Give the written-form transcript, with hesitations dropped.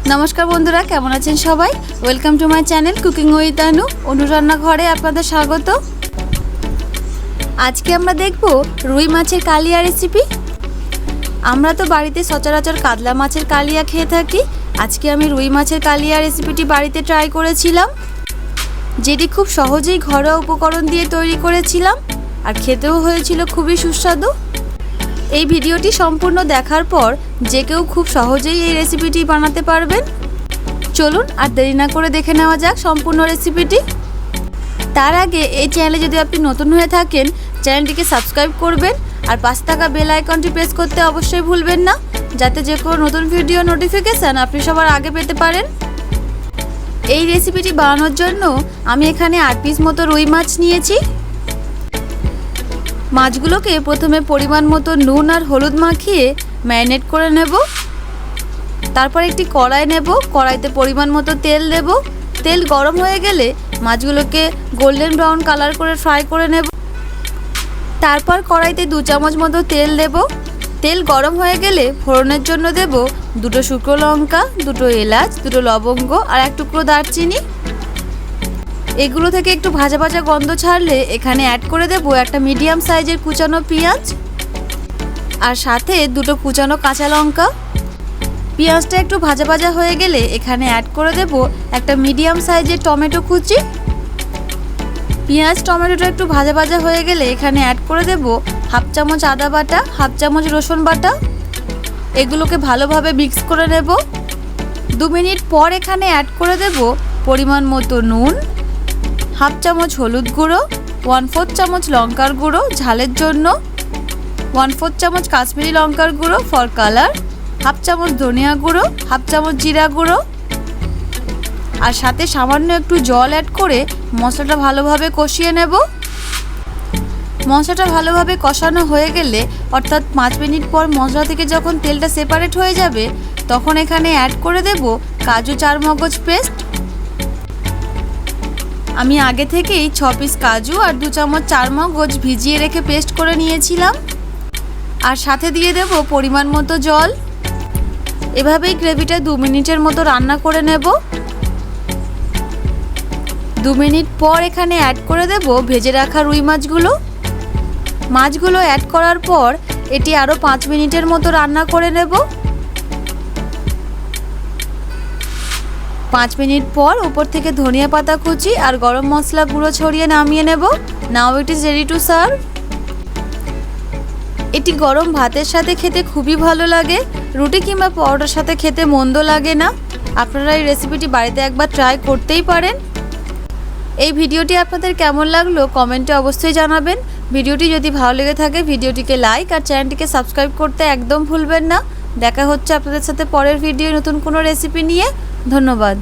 नमस्कार बंधुरा केमन आছেন সবাই। Welcome to my channel cooking with আনু। অনু রান্নাঘরে আপনাদের স্বাগত। আজকে আমরা দেখব রুই মাছের কালিয়া রেসিপি। আমরা তো বাড়িতে সচরাচর কাতলা মাছের কালিয়া খেয়ে থাকি। আজকে আমি রুই মাছের কালিয়া রেসিপিটি বাড়িতে ট্রাই করেছিলাম, যেটি খুব সহজেই ঘরোয়া উপকরণ দিয়ে তৈরি করেছিলাম আর খেতেও হয়েছিল খুবই সুস্বাদু। এই ভিডিওটি সম্পূর্ণ দেখার পর যে কেউ খুব সহজেই এই রেসিপিটি বানাতে পারবেন। চলুন আর দেরি না করে দেখে নেওয়া যাক সম্পূর্ণ রেসিপিটি। তার আগে এই চ্যানেলে যদি আপনি নতুন হয়ে থাকেন চ্যানেলটিকে সাবস্ক্রাইব করবেন আর পাশে থাকা বেল আইকনটি প্রেস করতে অবশ্যই ভুলবেন না, যাতে যে কোনো নতুন ভিডিও নোটিফিকেশান আপনি সবার আগে পেতে পারেন। এই রেসিপিটি বানানোর জন্য আমি এখানে 8 পিস মতো রুই মাছ নিয়েছি। মাছগুলোকে প্রথমে পরিমাণ মতো নুন আর হলুদ মাখিয়ে ম্যারিনেট করে নেব। তারপর একটি কড়াই নেব, কড়াইতে পরিমাণ মতো তেল দেব। তেল গরম হয়ে গেলে মাছগুলোকে গোল্ডেন ব্রাউন কালার করে ফ্রাই করে নেব। তারপর কড়াইতে 2 চামচ মতো তেল দেব। তেল গরম হয়ে গেলে ফোড়নের জন্য দেব 2টো শুকনো লঙ্কা, 2টো এলাচ, 2টো লবঙ্গ আর 1 টুকরো দারচিনি। এগুলো থেকে একটু ভাজা ভাজা গন্ধ ছাড়লে এখানে অ্যাড করে দেব একটা মিডিয়াম সাইজের কুচানো পেঁয়াজ আর সাথে 2টো কুচানো কাঁচা লঙ্কা। পেঁয়াজটা একটু ভাজা ভাজা হয়ে গেলে এখানে অ্যাড করে দেব একটা মিডিয়াম সাইজের টমেটো কুচি। পেঁয়াজ টমেটোটা একটু ভাজা ভাজা হয়ে গেলে এখানে অ্যাড করে দেব 1/2 চামচ আদা বাটা, 1/2 চামচ রসুন বাটা। এগুলোকে ভালোভাবে মিক্স করে নেব। 2 মিনিট পর এখানে অ্যাড করে দেব পরিমাণ মতো নুন, 1/2 চামচ হলুদ গুঁড়ো, 1/4 চামচ লঙ্কার গুঁড়ো ঝালের জন্য, 1/4 চামচ কাশ্মীরি লঙ্কার গুঁড়ো ফর কালার, 1/2 চামচ ধনিয়া গুঁড়ো, 1/2 চামচ জিরা গুঁড়ো আর সাথে সামান্য একটু জল অ্যাড করে মশলাটা ভালোভাবে কষিয়ে নেব। মশলাটা ভালোভাবে কষানো হয়ে গেলে অর্থাৎ 5 মিনিট পর মশলা থেকে যখন তেলটা সেপারেট হয়ে যাবে তখন এখানে অ্যাড করে দেব কাজু চারমগজ পেস্ট। আমি আগে থেকেই 6 পিস কাজু আর 2 চামচ চারমগজ ভিজিয়ে রেখে পেস্ট করে নিয়েছিলাম আর সাথে দিয়ে দেব পরিমাণ মতো জল। এভাবেই গ্রেভিটা 2 মিনিটের মতো রান্না করে নেব। 2 মিনিট পর এখানে অ্যাড করে দেব ভেজে রাখা রুই মাছগুলো। মাছগুলো অ্যাড করার পর এটি আরও 5 মিনিটের মতো রান্না করে নেব। 5 মিনিট পর উপর থেকে ধনিয়া পাতা কুচি আর গরম মশলা গুঁড়ো ছড়িয়ে নামিয়ে নেব। Now it is ready to serve. এটি গরম ভাতের সাথে খেতে খুবই ভালো লাগে, রুটি কিংবা পরোটার সাথে খেতে মন্দ লাগে না। আপনারা এই রেসিপিটি বাড়িতে একবার ট্রাই করতেই পারেন। এই ভিডিওটি আপনাদের কেমন লাগলো কমেন্টে অবশ্যই জানাবেন। ভিডিওটি যদি ভালো লেগে থাকে ভিডিওটিকে লাইক আর চ্যানেলটিকে সাবস্ক্রাইব করতে একদম ভুলবেন না। দেখা হচ্ছে আপনাদের সাথে পরের ভিডিও নতুন কোনো রেসিপি নিয়ে। ধন্যবাদ।